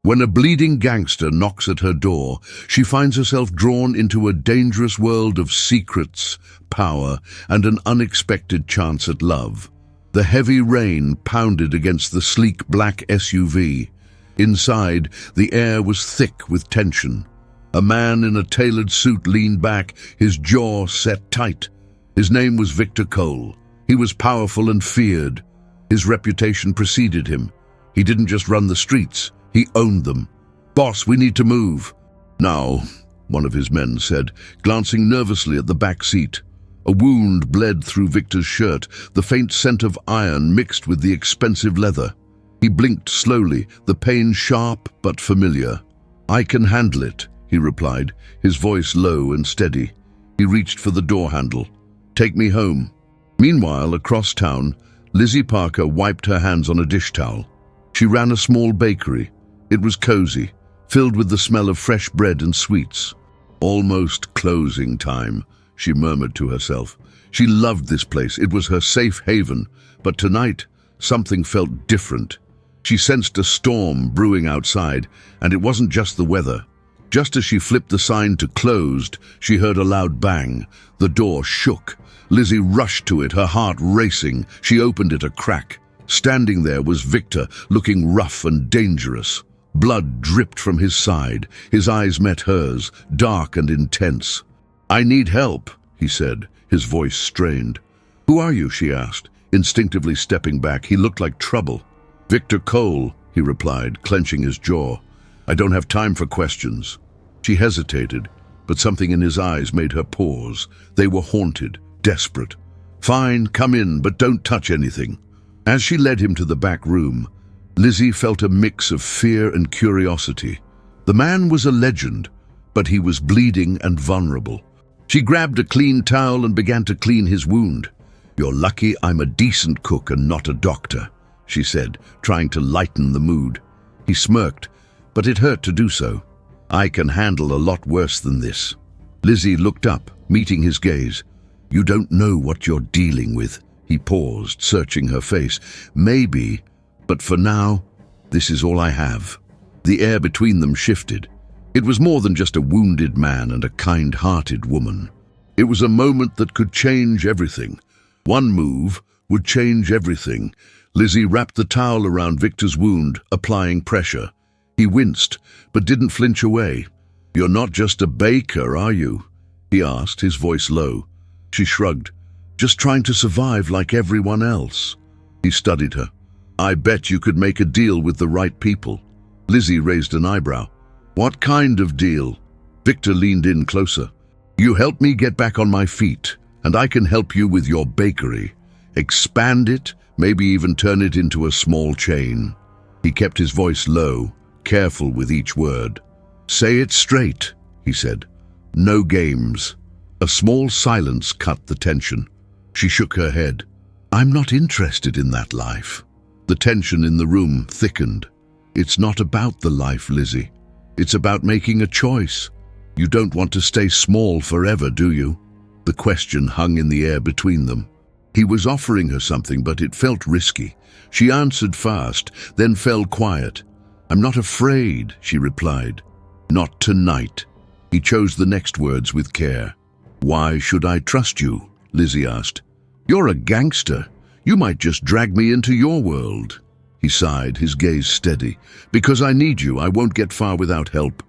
When a bleeding gangster knocks at her door, she finds herself drawn into a dangerous world of secrets, power, and an unexpected chance at love. The heavy rain pounded against the sleek black SUV. Inside, the air was thick with tension. A man in a tailored suit leaned back, his jaw set tight. His name was Victor Cole. He was powerful and feared. His reputation preceded him. He didn't just run the streets, he owned them. "Boss, we need to move." "Now," one of his men said, glancing nervously at the back seat. A wound bled through Victor's shirt, the faint scent of iron mixed with the expensive leather. He blinked slowly, the pain sharp but familiar. "I can handle it," he replied, his voice low and steady. He reached for the door handle. "Take me home." Meanwhile, across town, Lizzie Parker wiped her hands on a dish towel. She ran a small bakery. It was cozy, filled with the smell of fresh bread and sweets. "Almost closing time," she murmured to herself. She loved this place. It was her safe haven. But tonight, something felt different. She sensed a storm brewing outside, and it wasn't just the weather. Just as she flipped the sign to closed, she heard a loud bang. The door shook. Lizzie rushed to it, her heart racing. She opened it a crack. Standing there was Victor, looking rough and dangerous. Blood dripped from his side. His eyes met hers, dark and intense. "I need help," he said, his voice strained. "Who are you?" she asked, instinctively stepping back. He looked like trouble. "Victor Cole," he replied, clenching his jaw. "I don't have time for questions." She hesitated, but something in his eyes made her pause. They were haunted, desperate. "Fine, come in, but don't touch anything." As she led him to the back room, Lizzie felt a mix of fear and curiosity. The man was a legend, but he was bleeding and vulnerable. She grabbed a clean towel and began to clean his wound. "You're lucky I'm a decent cook and not a doctor," she said, trying to lighten the mood. He smirked, but it hurt to do so. "I can handle a lot worse than this." Lizzie looked up, meeting his gaze. "You don't know what you're dealing with." He paused, searching her face. "Maybe, but for now, this is all I have." The air between them shifted. It was more than just a wounded man and a kind-hearted woman. It was a moment that could change everything. One move would change everything. Lizzie wrapped the towel around Victor's wound, applying pressure. He winced, but didn't flinch away. "You're not just a baker, are you?" he asked, his voice low. She shrugged. "Just trying to survive like everyone else." He studied her. "I bet you could make a deal with the right people." Lizzie raised an eyebrow. "What kind of deal?" Victor leaned in closer. "You help me get back on my feet, and I can help you with your bakery. Expand it, maybe even turn it into a small chain." He kept his voice low, careful with each word. "Say it straight," he said. "No games." A small silence cut the tension. She shook her head. "I'm not interested in that life." The tension in the room thickened. "It's not about the life, Lizzie. It's about making a choice. You don't want to stay small forever, do you?" The question hung in the air between them. He was offering her something, but it felt risky. She answered fast, then fell quiet. "I'm not afraid," she replied. "Not tonight." He chose the next words with care. "Why should I trust you?" Lizzie asked. "You're a gangster. You might just drag me into your world." He sighed, his gaze steady. "Because I need you. I won't get far without help."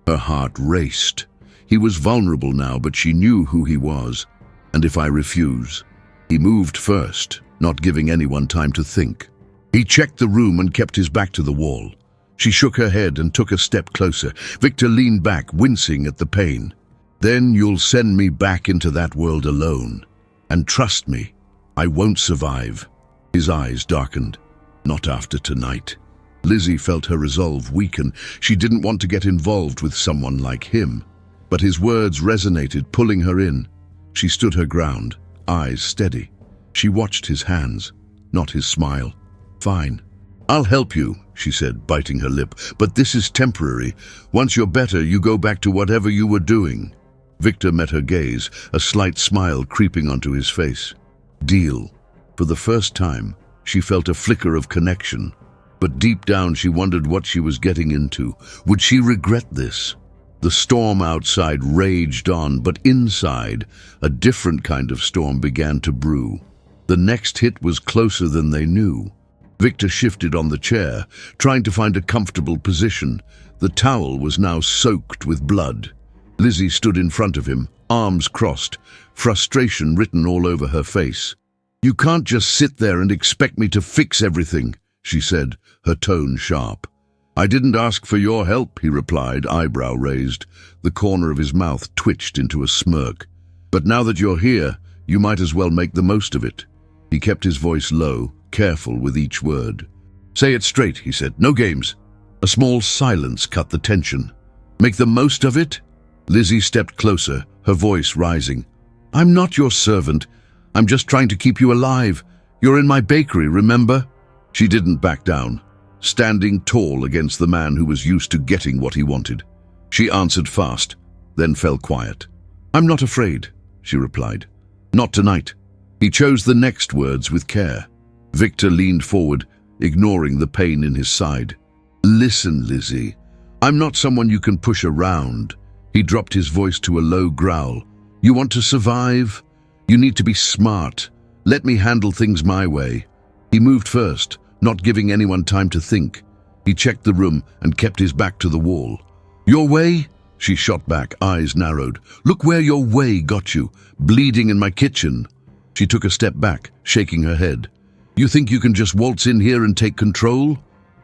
Her heart raced. He was vulnerable now, but she knew who he was. "And if I refuse?" He moved first, not giving anyone time to think. He checked the room and kept his back to the wall. She shook her head and took a step closer. Victor leaned back, wincing at the pain. "Then you'll send me back into that world alone. And trust me, I won't survive." His eyes darkened. "Not after tonight." Lizzie felt her resolve weaken. She didn't want to get involved with someone like him. But his words resonated, pulling her in. She stood her ground, eyes steady. She watched his hands, not his smile. "Fine. I'll help you," she said, biting her lip. "But this is temporary. Once you're better, you go back to whatever you were doing." Victor met her gaze, a slight smile creeping onto his face. "Deal." For the first time, she felt a flicker of connection. But deep down she wondered what she was getting into. Would she regret this? The storm outside raged on, but inside, a different kind of storm began to brew. The next hit was closer than they knew. Victor shifted on the chair, trying to find a comfortable position. The towel was now soaked with blood. Lizzie stood in front of him, arms crossed, frustration written all over her face. "You can't just sit there and expect me to fix everything," she said, her tone sharp. "I didn't ask for your help," he replied, eyebrow raised. The corner of his mouth twitched into a smirk. "But now that you're here, you might as well make the most of it." He kept his voice low, careful with each word. "Say it straight," he said. "No games." A small silence cut the tension. "Make the most of it?" Lizzie stepped closer, her voice rising. "I'm not your servant. I'm just trying to keep you alive. You're in my bakery, remember?" She didn't back down, standing tall against the man who was used to getting what he wanted. She answered fast, then fell quiet. "I'm not afraid," she replied. "Not tonight." He chose the next words with care. Victor leaned forward, ignoring the pain in his side. "Listen, Lizzie, I'm not someone you can push around." He dropped his voice to a low growl. "You want to survive? You need to be smart. Let me handle things my way." He moved first, not giving anyone time to think. He checked the room and kept his back to the wall. "Your way?" She shot back, eyes narrowed. "Look where your way got you, bleeding in my kitchen." She took a step back, shaking her head. "You think you can just waltz in here and take control?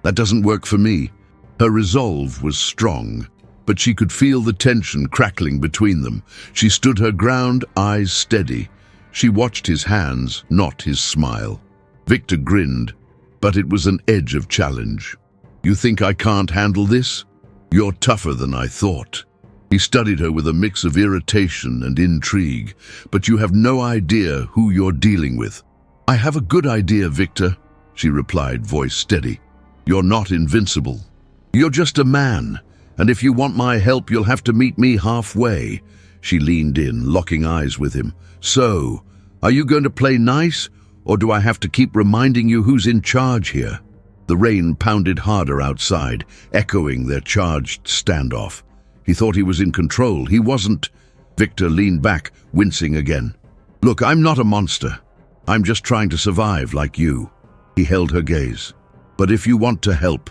That doesn't work for me." Her resolve was strong, but she could feel the tension crackling between them. She stood her ground, eyes steady. She watched his hands, not his smile. Victor grinned, but it was an edge of challenge. "You think I can't handle this? You're tougher than I thought." He studied her with a mix of irritation and intrigue. "But you have no idea who you're dealing with." "I have a good idea, Victor," she replied, voice steady. "You're not invincible. You're just a man, and if you want my help, you'll have to meet me halfway." She leaned in, locking eyes with him. "So, are you going to play nice, or do I have to keep reminding you who's in charge here?" The rain pounded harder outside, echoing their charged standoff. He thought he was in control. He wasn't. Victor leaned back, wincing again. "Look, I'm not a monster. I'm just trying to survive like you." He held her gaze. "But if you want to help,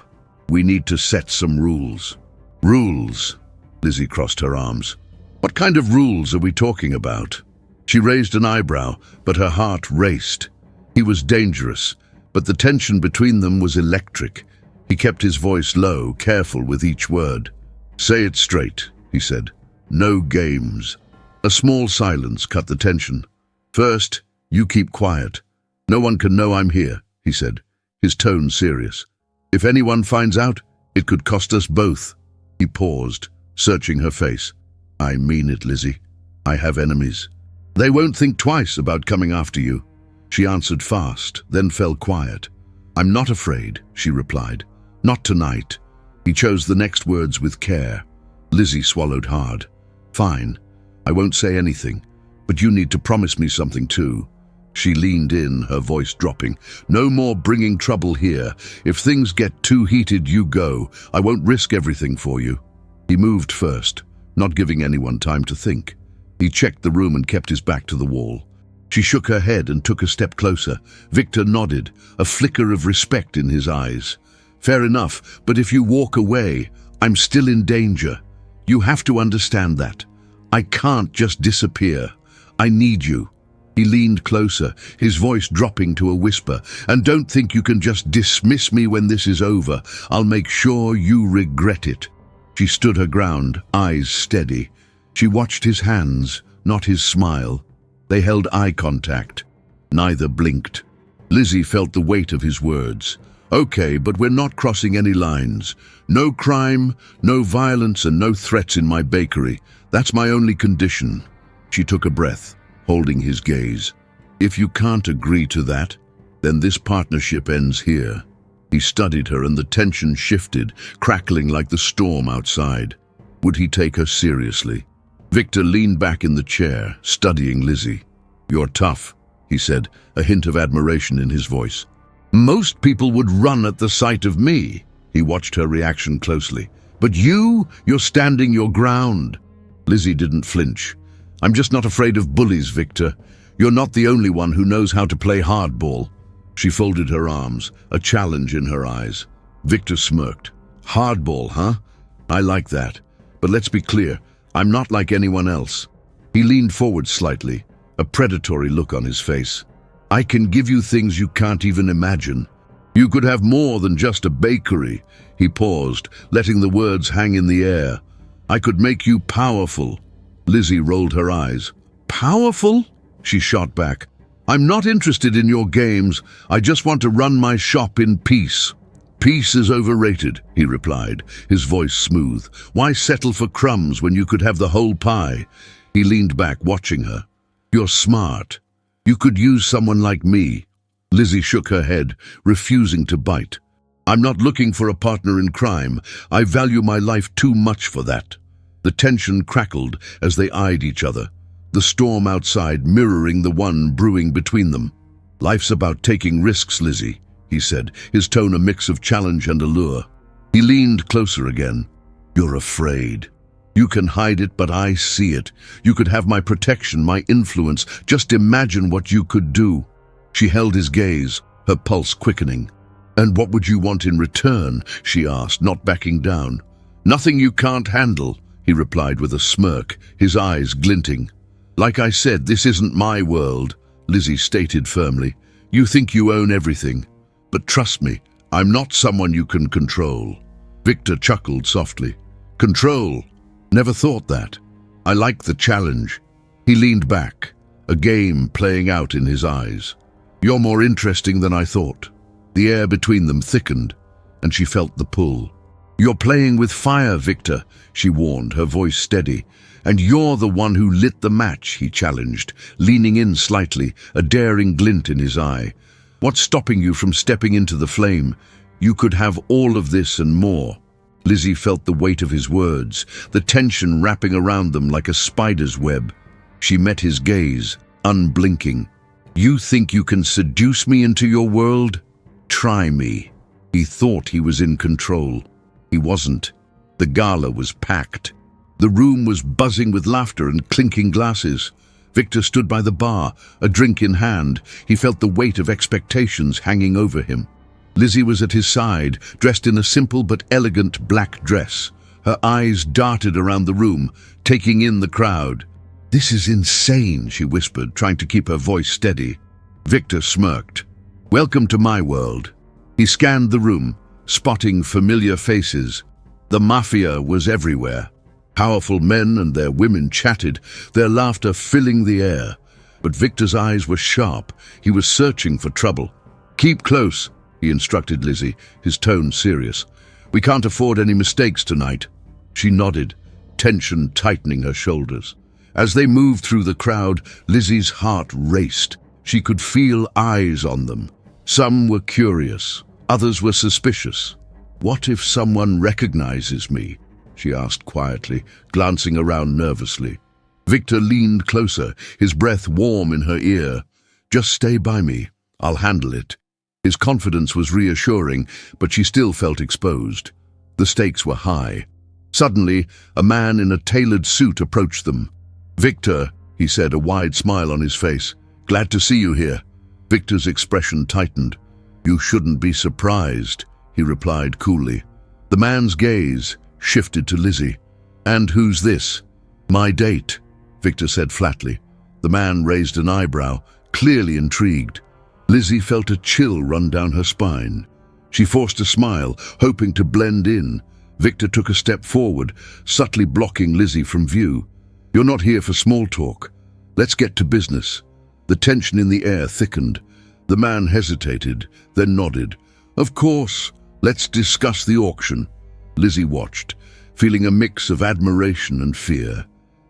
we need to set some rules." "Rules?" Lizzie crossed her arms. "What kind of rules are we talking about?" She raised an eyebrow, but her heart raced. He was dangerous, but the tension between them was electric. He kept his voice low, careful with each word. "Say it straight," he said. "No games." A small silence cut the tension. "First, you keep quiet. No one can know I'm here," he said, his tone serious. "If anyone finds out, it could cost us both." He paused, searching her face. "I mean it, Lizzie. I have enemies. They won't think twice about coming after you." She answered fast, then fell quiet. "I'm not afraid," she replied. "Not tonight." He chose the next words with care. Lizzie swallowed hard. "Fine. I won't say anything, but you need to promise me something too." She leaned in, her voice dropping. "No more bringing trouble here. If things get too heated, you go. I won't risk everything for you." He moved first, not giving anyone time to think. He checked the room and kept his back to the wall. She shook her head and took a step closer. Victor nodded, a flicker of respect in his eyes. "Fair enough, but if you walk away, I'm still in danger. You have to understand that. I can't just disappear. I need you." He leaned closer, his voice dropping to a whisper. "And don't think you can just dismiss me when this is over. I'll make sure you regret it." She stood her ground, eyes steady. She watched his hands, not his smile. They held eye contact. Neither blinked. Lizzie felt the weight of his words. "Okay, but we're not crossing any lines. No crime, no violence, and no threats in my bakery. That's my only condition." She took a breath, holding his gaze. "If you can't agree to that, then this partnership ends here." He studied her and the tension shifted, crackling like the storm outside. Would he take her seriously? Victor leaned back in the chair, studying Lizzie. "You're tough," he said, a hint of admiration in his voice. Most people would run at the sight of me. He watched her reaction closely. But you're standing your ground. Lizzie didn't flinch. I'm just not afraid of bullies, Victor. You're not the only one who knows how to play hardball. She folded her arms, a challenge in her eyes. Victor smirked. Hardball, huh? I like that. But let's be clear, I'm not like anyone else. He leaned forward slightly, a predatory look on his face. I can give you things you can't even imagine. You could have more than just a bakery. He paused, letting the words hang in the air. I could make you powerful. Lizzie rolled her eyes. Powerful? She shot back. I'm not interested in your games. I just want to run my shop in peace. Peace is overrated, he replied, his voice smooth. Why settle for crumbs when you could have the whole pie? He leaned back, watching her. You're smart. You could use someone like me. Lizzie shook her head, refusing to bite. I'm not looking for a partner in crime. I value my life too much for that. The tension crackled as they eyed each other, the storm outside mirroring the one brewing between them. Life's about taking risks, Lizzie, he said, his tone a mix of challenge and allure. He leaned closer again. You're afraid. You can hide it, but I see it. You could have my protection, my influence. Just imagine what you could do. She held his gaze, her pulse quickening. And what would you want in return? She asked, not backing down. Nothing you can't handle, he replied with a smirk, his eyes glinting. Like I said, this isn't my world, Lizzie stated firmly. You think you own everything. But trust me, I'm not someone you can control. Victor chuckled softly. Control? Never thought that. I like the challenge. He leaned back, a game playing out in his eyes. You're more interesting than I thought. The air between them thickened, and she felt the pull. You're playing with fire, Victor, she warned, her voice steady. And you're the one who lit the match, he challenged, leaning in slightly, a daring glint in his eye. What's stopping you from stepping into the flame? You could have all of this and more. Lizzie felt the weight of his words, the tension wrapping around them like a spider's web. She met his gaze, unblinking. You think you can seduce me into your world? Try me. He thought he was in control. He wasn't. The gala was packed. The room was buzzing with laughter and clinking glasses. Victor stood by the bar, a drink in hand. He felt the weight of expectations hanging over him. Lizzie was at his side, dressed in a simple but elegant black dress. Her eyes darted around the room, taking in the crowd. This is insane, she whispered, trying to keep her voice steady. Victor smirked. Welcome to my world. He scanned the room, spotting familiar faces. The mafia was everywhere. Powerful men and their women chatted, their laughter filling the air. But Victor's eyes were sharp. He was searching for trouble. Keep close, he instructed Lizzie, his tone serious. We can't afford any mistakes tonight. She nodded, tension tightening her shoulders. As they moved through the crowd, Lizzie's heart raced. She could feel eyes on them. Some were curious, others were suspicious. What if someone recognizes me? She asked quietly, glancing around nervously. Victor leaned closer, his breath warm in her ear. Just stay by me. I'll handle it. His confidence was reassuring, but she still felt exposed. The stakes were high. Suddenly, a man in a tailored suit approached them. Victor, he said, a wide smile on his face. Glad to see you here. Victor's expression tightened. You shouldn't be surprised, he replied coolly. The man's gaze shifted to Lizzie. And who's this? My date, Victor said flatly. The man raised an eyebrow, clearly intrigued. Lizzie felt a chill run down her spine. She forced a smile, hoping to blend in. Victor took a step forward, subtly blocking Lizzie from view. You're not here for small talk. Let's get to business. The tension in the air thickened. The man hesitated, then nodded. Of course, let's discuss the auction. Lizzie watched, feeling a mix of admiration and fear.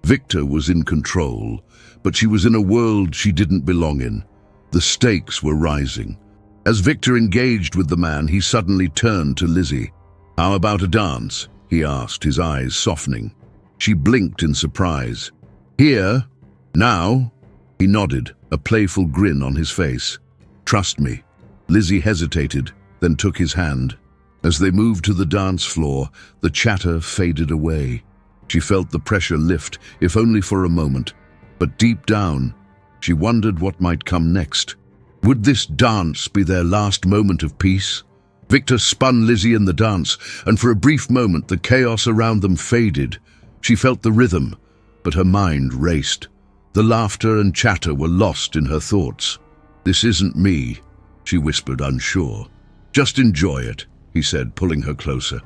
Victor was in control, but she was in a world she didn't belong in. The stakes were rising. As Victor engaged with the man, he suddenly turned to Lizzie. How about a dance? He asked, his eyes softening. She blinked in surprise. Here? Now? He nodded, a playful grin on his face. Trust me. Lizzie hesitated, then took his hand. As they moved to the dance floor, the chatter faded away. She felt the pressure lift, if only for a moment. But deep down, she wondered what might come next. Would this dance be their last moment of peace? Victor spun Lizzie in the dance, and for a brief moment the chaos around them faded. She felt the rhythm, but her mind raced. The laughter and chatter were lost in her thoughts. "This isn't me," she whispered, unsure. "Just enjoy it," he said, pulling her closer.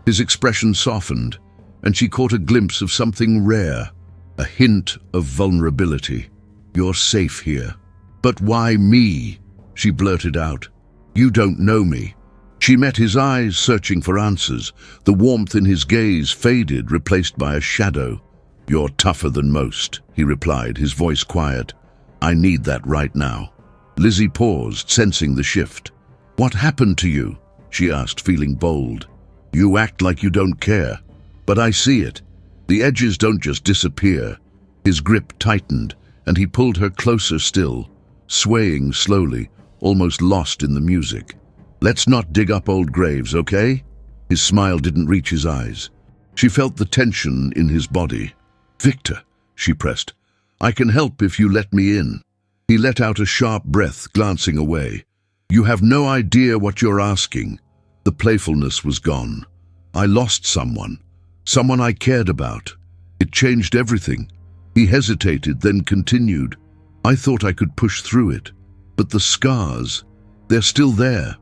His expression softened, and she caught a glimpse of something rare, a hint of vulnerability. "You're safe here." "But why me?" she blurted out. "You don't know me." She met his eyes, searching for answers. The warmth in his gaze faded, replaced by a shadow. "You're tougher than most," he replied, his voice quiet. "I need that right now." Lizzie paused, sensing the shift. "What happened to you?" she asked, feeling bold. "You act like you don't care, but I see it. The edges don't just disappear." His grip tightened, and he pulled her closer still, swaying slowly, almost lost in the music. "Let's not dig up old graves, okay?" His smile didn't reach his eyes. She felt the tension in his body. "Victor," she pressed, "I can help if you let me in." He let out a sharp breath, glancing away. "You have no idea what you're asking." The playfulness was gone. "I lost someone I cared about. It changed everything." He hesitated, then continued. "I thought I could push through it, but the scars, they're still there."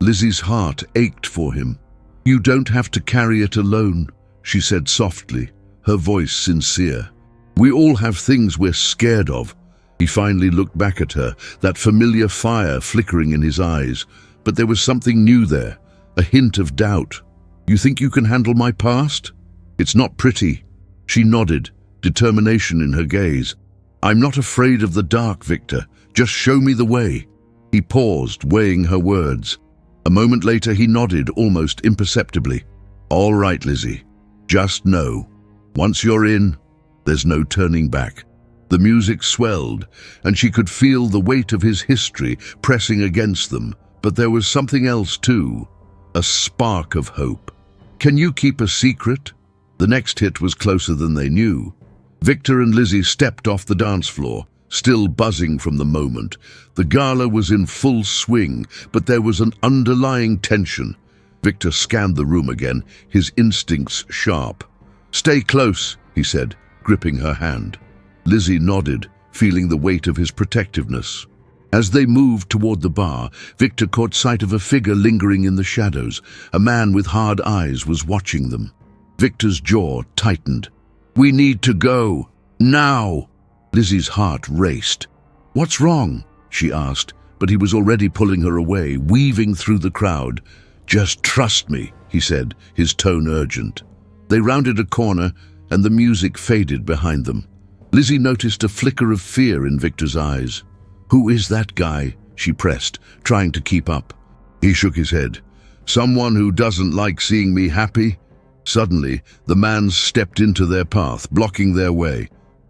Lizzie's heart ached for him. "You don't have to carry it alone," she said softly, her voice sincere. "We all have things we're scared of." He finally looked back at her, that familiar fire flickering in his eyes, but there was something new there, a hint of doubt. "You think you can handle my past?" "It's not pretty." She nodded, determination in her gaze. "I'm not afraid of the dark, Victor. Just show me the way." He paused, weighing her words. A moment later he nodded, almost imperceptibly. "All right, Lizzie. Just know, once you're in, there's no turning back." The music swelled, and she could feel the weight of his history pressing against them. But there was something else too, a spark of hope. "Can you keep a secret?" The next hit was closer than they knew. Victor and Lizzie stepped off the dance floor, still buzzing from the moment. The gala was in full swing, but there was an underlying tension. Victor scanned the room again, his instincts sharp. "Stay close," he said, gripping her hand. Lizzie nodded, feeling the weight of his protectiveness. As they moved toward the bar, Victor caught sight of a figure lingering in the shadows. A man with hard eyes was watching them. Victor's jaw tightened. "We need to go. Now!" Lizzie's heart raced. "What's wrong?" she asked, but he was already pulling her away, weaving through the crowd. "Just trust me," he said, his tone urgent. They rounded a corner, and the music faded behind them. Lizzie noticed a flicker of fear in Victor's eyes. "Who is that guy?" she pressed, trying to keep up. He shook his head. "Someone who doesn't like seeing me happy." Suddenly, the man stepped into their path, blocking their way.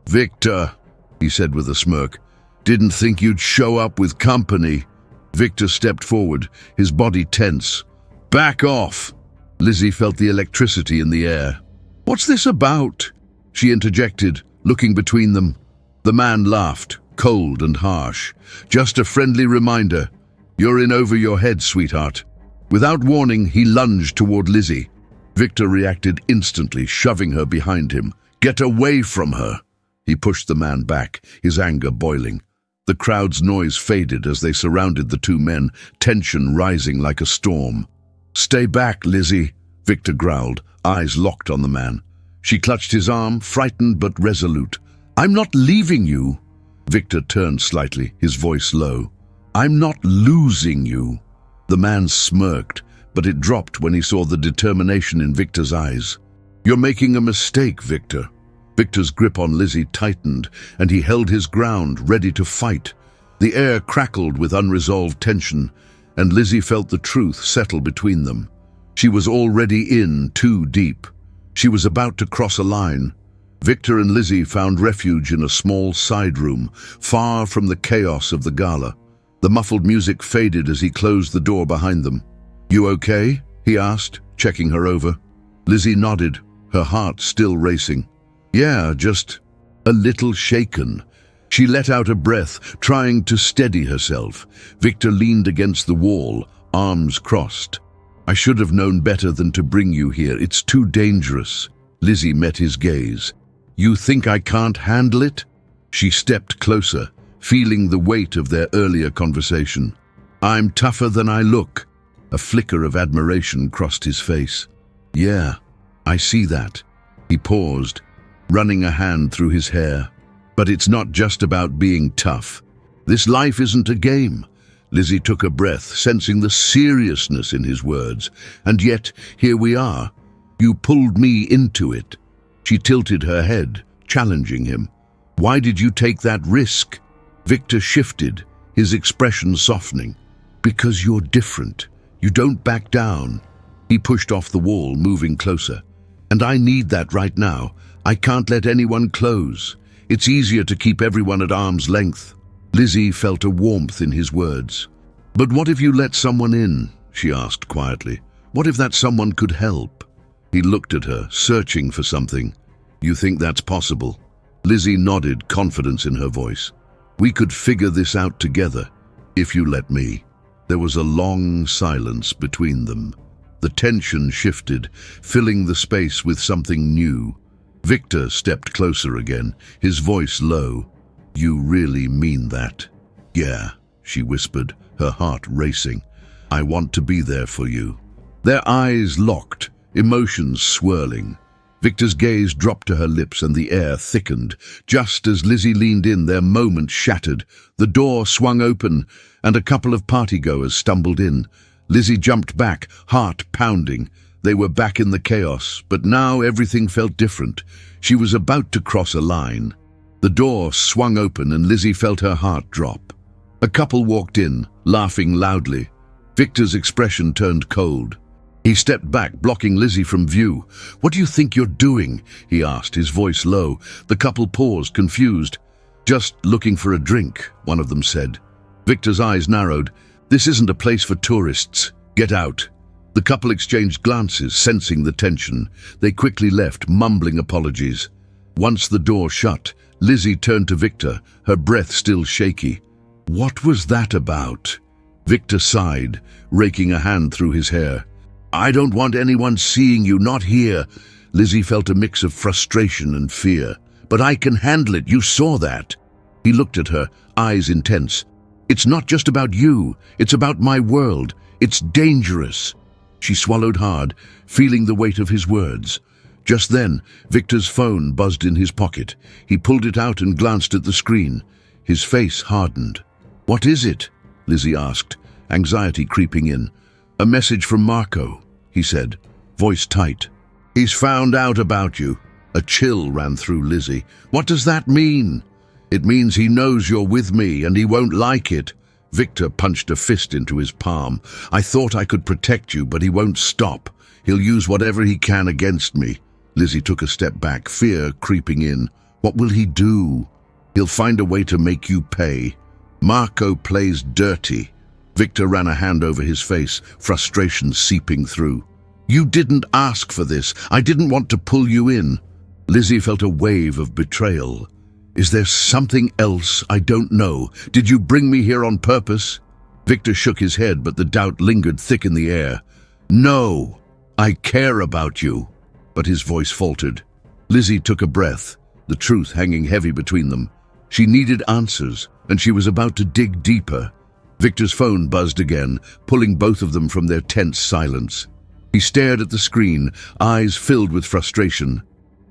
"Victor," he said with a smirk, "didn't think you'd show up with company." Victor stepped forward, his body tense. "Back off!" Lizzie felt the electricity in the air. "What's this about?" she interjected, looking between them. The man laughed, cold and harsh. "Just a friendly reminder. You're in over your head, sweetheart." Without warning, he lunged toward Lizzie. Victor reacted instantly, shoving her behind him. "Get away from her!" He pushed the man back, his anger boiling. The crowd's noise faded as they surrounded the two men, tension rising like a storm. "Stay back, Lizzie," Victor growled, eyes locked on the man. She clutched his arm, frightened but resolute. "I'm not leaving you." Victor turned slightly, his voice low. "I'm not losing you." The man smirked, but it dropped when he saw the determination in Victor's eyes. "You're making a mistake, Victor." Victor's grip on Lizzie tightened, and he held his ground, ready to fight. The air crackled with unresolved tension, and Lizzie felt the truth settle between them. She was already in too deep. She was about to cross a line. Victor and Lizzie found refuge in a small side room, far from the chaos of the gala. The muffled music faded as he closed the door behind them. "You okay?" he asked, checking her over. Lizzie nodded, her heart still racing. "Yeah, just a little shaken." She let out a breath, trying to steady herself. Victor leaned against the wall, arms crossed. "I should have known better than to bring you here. It's too dangerous." Lizzie met his gaze. "You think I can't handle it?" She stepped closer, feeling the weight of their earlier conversation. "I'm tougher than I look." A flicker of admiration crossed his face. "Yeah, I see that." He paused, running a hand through his hair. "But it's not just about being tough. This life isn't a game." Lizzie took a breath, sensing the seriousness in his words. "And yet, here we are. You pulled me into it." She tilted her head, challenging him. "Why did you take that risk?" Victor shifted, his expression softening. "Because you're different. You don't back down." He pushed off the wall, moving closer. "And I need that right now. I can't let anyone close. It's easier to keep everyone at arm's length." Lizzie felt a warmth in his words. "But what if you let someone in?" she asked quietly. "What if that someone could help?" He looked at her, searching for something. "You think that's possible?" Lizzie nodded, confidence in her voice. "We could figure this out together, if you let me." There was a long silence between them. The tension shifted, filling the space with something new. Victor stepped closer again, his voice low. "You really mean that?" "Yeah," she whispered, her heart racing. "I want to be there for you." Their eyes locked, emotions swirling. Victor's gaze dropped to her lips and the air thickened. Just as Lizzie leaned in, their moment shattered. The door swung open and a couple of partygoers stumbled in. Lizzie jumped back, heart pounding. They were back in the chaos, but now everything felt different. She was about to cross a line. The door swung open and Lizzie felt her heart drop. A couple walked in, laughing loudly. Victor's expression turned cold. He stepped back, blocking Lizzie from view. "What do you think you're doing?" he asked, his voice low. The couple paused, confused. "Just looking for a drink," one of them said. Victor's eyes narrowed. "This isn't a place for tourists. Get out." The couple exchanged glances, sensing the tension. They quickly left, mumbling apologies. Once the door shut, Lizzie turned to Victor, her breath still shaky. "What was that about?" Victor sighed, raking a hand through his hair. "I don't want anyone seeing you, not here." Lizzie felt a mix of frustration and fear. "But I can handle it, you saw that." He looked at her, eyes intense. "It's not just about you, it's about my world. It's dangerous." She swallowed hard, feeling the weight of his words. Just then, Victor's phone buzzed in his pocket. He pulled it out and glanced at the screen. His face hardened. "What is it?" Lizzie asked, anxiety creeping in. "A message from Marco," he said, voice tight. "He's found out about you." A chill ran through Lizzie. "What does that mean?" "It means he knows you're with me and he won't like it." Victor punched a fist into his palm. "I thought I could protect you, but he won't stop. He'll use whatever he can against me." Lizzie took a step back, fear creeping in. "What will he do?" "He'll find a way to make you pay. Marco plays dirty." Victor ran a hand over his face, frustration seeping through. "You didn't ask for this. I didn't want to pull you in." Lizzie felt a wave of betrayal. "Is there something else I don't know? Did you bring me here on purpose?" Victor shook his head, but the doubt lingered thick in the air. "No, I care about you." But his voice faltered. Lizzie took a breath, the truth hanging heavy between them. She needed answers, and she was about to dig deeper. Victor's phone buzzed again, pulling both of them from their tense silence. He stared at the screen, eyes filled with frustration.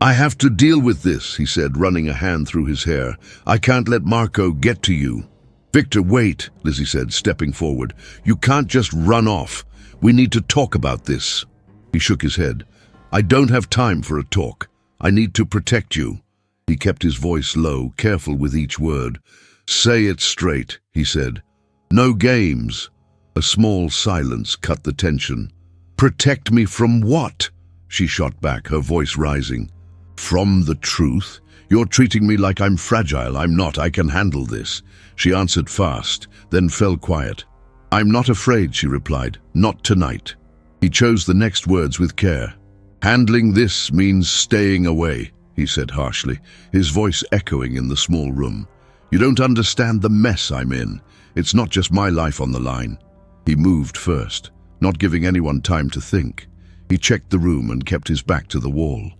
"I have to deal with this," he said, running a hand through his hair. "I can't let Marco get to you." "Victor, wait," Lizzie said, stepping forward. "You can't just run off. We need to talk about this." He shook his head. "I don't have time for a talk. I need to protect you." He kept his voice low, careful with each word. "Say it straight," he said. "No games." A small silence cut the tension. "Protect me from what?" she shot back, her voice rising. From the truth? You're treating me like I'm fragile. I'm not. I can handle this. She answered fast, then fell quiet. I'm not afraid, she replied. Not tonight. He chose the next words with care. Handling this means staying away, he said harshly, his voice echoing in the small room. You don't understand the mess I'm in. It's not just my life on the line. He moved first, not giving anyone time to think. He checked the room and kept his back to the wall.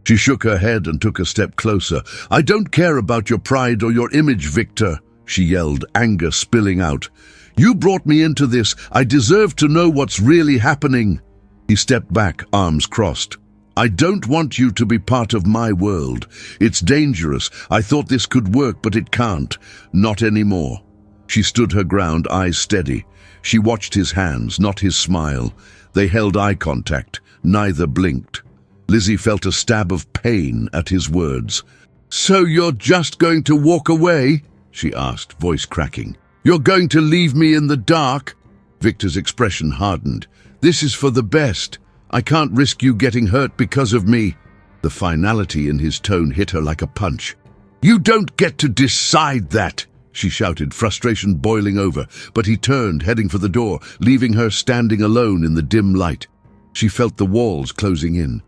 She shook her head and took a step closer. I don't care about your pride or your image, Victor, she yelled, anger spilling out. You brought me into this. I deserve to know what's really happening. He stepped back, arms crossed. I don't want you to be part of my world. It's dangerous. I thought this could work, but it can't. Not anymore. She stood her ground, eyes steady. She watched his hands, not his smile. They held eye contact. Neither blinked. Lizzie felt a stab of pain at his words. So you're just going to walk away? She asked, voice cracking. You're going to leave me in the dark? Victor's expression hardened. This is for the best. I can't risk you getting hurt because of me. The finality in his tone hit her like a punch. You don't get to decide that, she shouted, frustration boiling over, but he turned, heading for the door, leaving her standing alone in the dim light. She felt the walls closing in.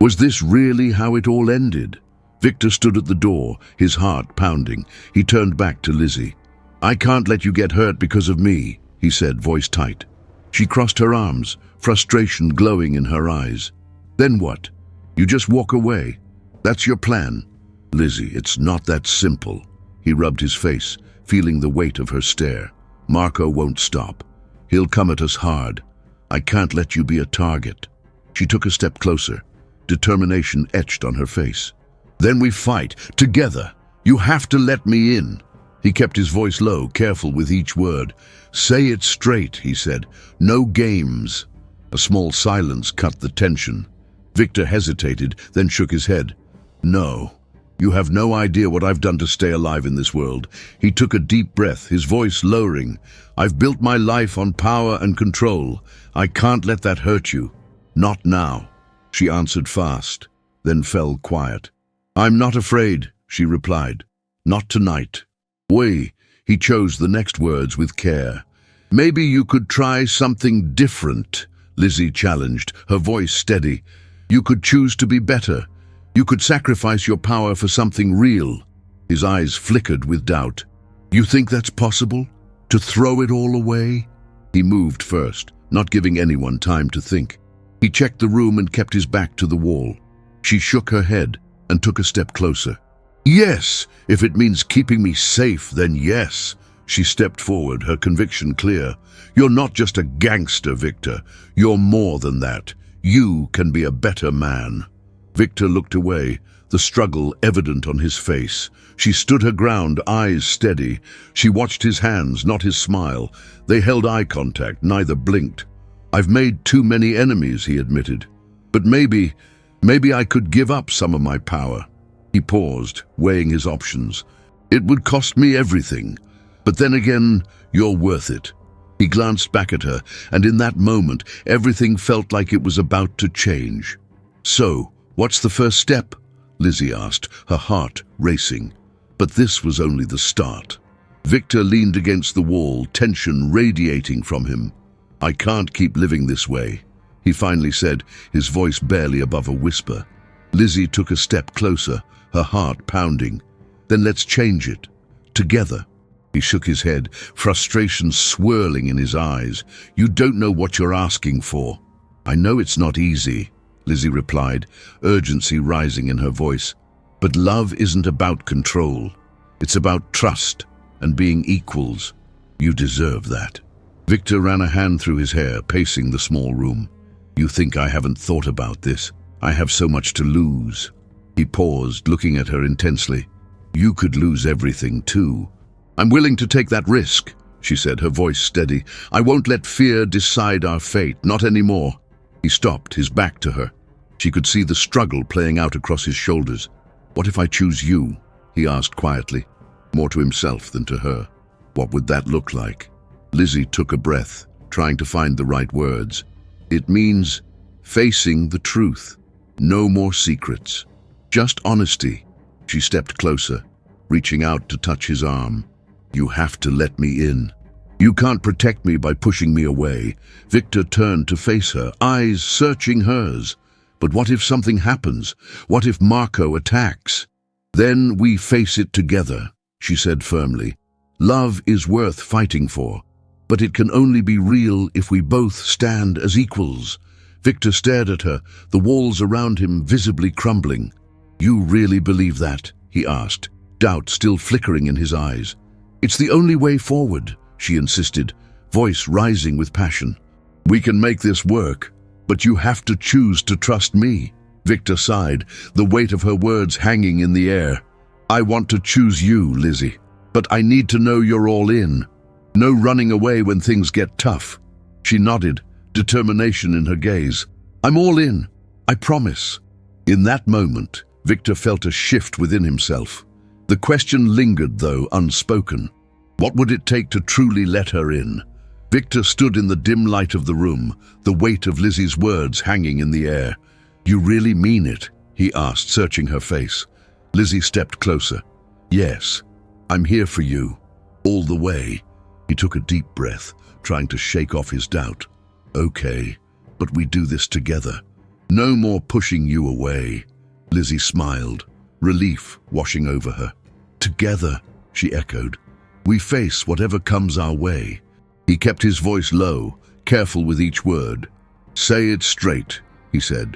Was this really how it all ended? Victor stood at the door, his heart pounding. He turned back to Lizzie. I can't let you get hurt because of me, he said, voice tight. She crossed her arms, frustration glowing in her eyes. Then what? You just walk away? That's your plan? Lizzie, it's not that simple. He rubbed his face, feeling the weight of her stare. Marco won't stop. He'll come at us hard. I can't let you be a target. She took a step closer, determination etched on her face. Then we fight, together. You have to let me in. He kept his voice low, careful with each word. Say it straight, he said. No games. A small silence cut the tension. Victor hesitated, then shook his head. No. You have no idea what I've done to stay alive in this world. He took a deep breath, his voice lowering. I've built my life on power and control. I can't let that hurt you. Not now. She answered fast, then fell quiet. I'm not afraid, she replied. Not tonight. He chose the next words with care. Maybe you could try something different, Lizzie challenged, her voice steady. You could choose to be better. You could sacrifice your power for something real. His eyes flickered with doubt. You think that's possible? To throw it all away? He moved first, not giving anyone time to think. He checked the room and kept his back to the wall. She shook her head and took a step closer. Yes, if it means keeping me safe, then yes. She stepped forward, her conviction clear. You're not just a gangster, Victor. You're more than that. You can be a better man. Victor looked away, the struggle evident on his face. She stood her ground, eyes steady. She watched his hands, not his smile. They held eye contact, neither blinked. I've made too many enemies, he admitted. But maybe I could give up some of my power. He paused, weighing his options. It would cost me everything. But then again, you're worth it. He glanced back at her, and in that moment, everything felt like it was about to change. So, what's the first step? Lizzie asked, her heart racing. But this was only the start. Victor leaned against the wall, tension radiating from him. I can't keep living this way, he finally said, his voice barely above a whisper. Lizzie took a step closer, her heart pounding. Then let's change it. Together. He shook his head, frustration swirling in his eyes. You don't know what you're asking for. I know it's not easy, Lizzie replied, urgency rising in her voice. But love isn't about control. It's about trust and being equals. You deserve that. Victor ran a hand through his hair, pacing the small room. You think I haven't thought about this? I have so much to lose. He paused, looking at her intensely. You could lose everything too. I'm willing to take that risk, she said, her voice steady. I won't let fear decide our fate, not anymore. He stopped, his back to her. She could see the struggle playing out across his shoulders. What if I choose you? He asked quietly, more to himself than to her. What would that look like? Lizzie took a breath, trying to find the right words. It means facing the truth. No more secrets. Just honesty. She stepped closer, reaching out to touch his arm. You have to let me in. You can't protect me by pushing me away. Victor turned to face her, eyes searching hers. But what if something happens? What if Marco attacks? Then we face it together, she said firmly. Love is worth fighting for, but it can only be real if we both stand as equals. Victor stared at her, the walls around him visibly crumbling. You really believe that? He asked, doubt still flickering in his eyes. It's the only way forward, she insisted, voice rising with passion. We can make this work, but you have to choose to trust me. Victor sighed, the weight of her words hanging in the air. I want to choose you, Lizzie, but I need to know you're all in. No running away when things get tough. She nodded, determination in her gaze. I'm all in, I promise. In that moment, Victor felt a shift within himself. The question lingered, though unspoken. What would it take to truly let her in? Victor stood in the dim light of the room, the weight of Lizzie's words hanging in the air. You really mean it? He asked, searching her face. Lizzie stepped closer. Yes, I'm here for you, all the way. He took a deep breath, trying to shake off his doubt. Okay, but we do this together. No more pushing you away. Lizzie smiled, relief washing over her. Together, she echoed. We face whatever comes our way. He kept his voice low, careful with each word. Say it straight, he said.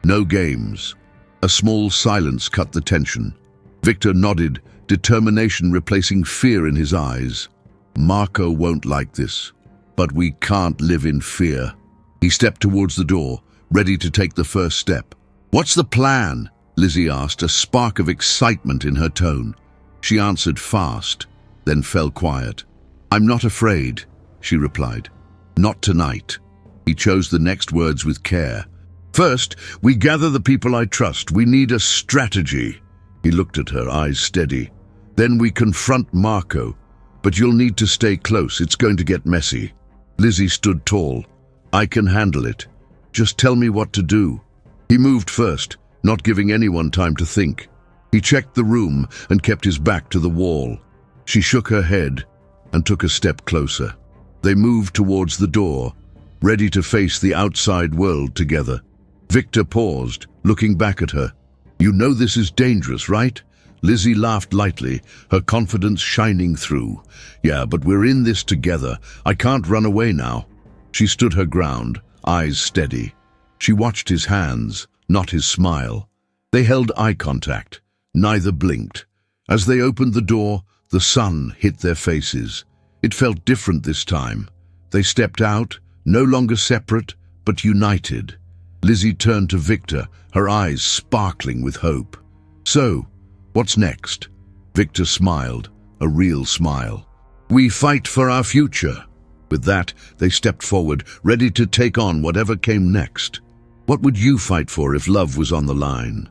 No games. A small silence cut the tension. Victor nodded, determination replacing fear in his eyes. Marco won't like this, but we can't live in fear. He stepped towards the door, ready to take the first step. What's the plan? Lizzie asked, a spark of excitement in her tone. She answered fast, then fell quiet. I'm not afraid, she replied. Not tonight. He chose the next words with care. First, we gather the people I trust. We need a strategy. He looked at her, eyes steady. Then we confront Marco. But you'll need to stay close. It's going to get messy. Lizzie stood tall. I can handle it. Just tell me what to do. He moved first, not giving anyone time to think. He checked the room and kept his back to the wall. She shook her head and took a step closer. They moved towards the door, ready to face the outside world together. Victor paused, looking back at her. You know this is dangerous, right? Lizzie laughed lightly, her confidence shining through. Yeah, but we're in this together. I can't run away now. She stood her ground, eyes steady. She watched his hands, not his smile. They held eye contact. Neither blinked. As they opened the door, the sun hit their faces. It felt different this time. They stepped out, no longer separate, but united. Lizzie turned to Victor, her eyes sparkling with hope. So, what's next? Victor smiled, a real smile. We fight for our future. With that, they stepped forward, ready to take on whatever came next. What would you fight for if love was on the line?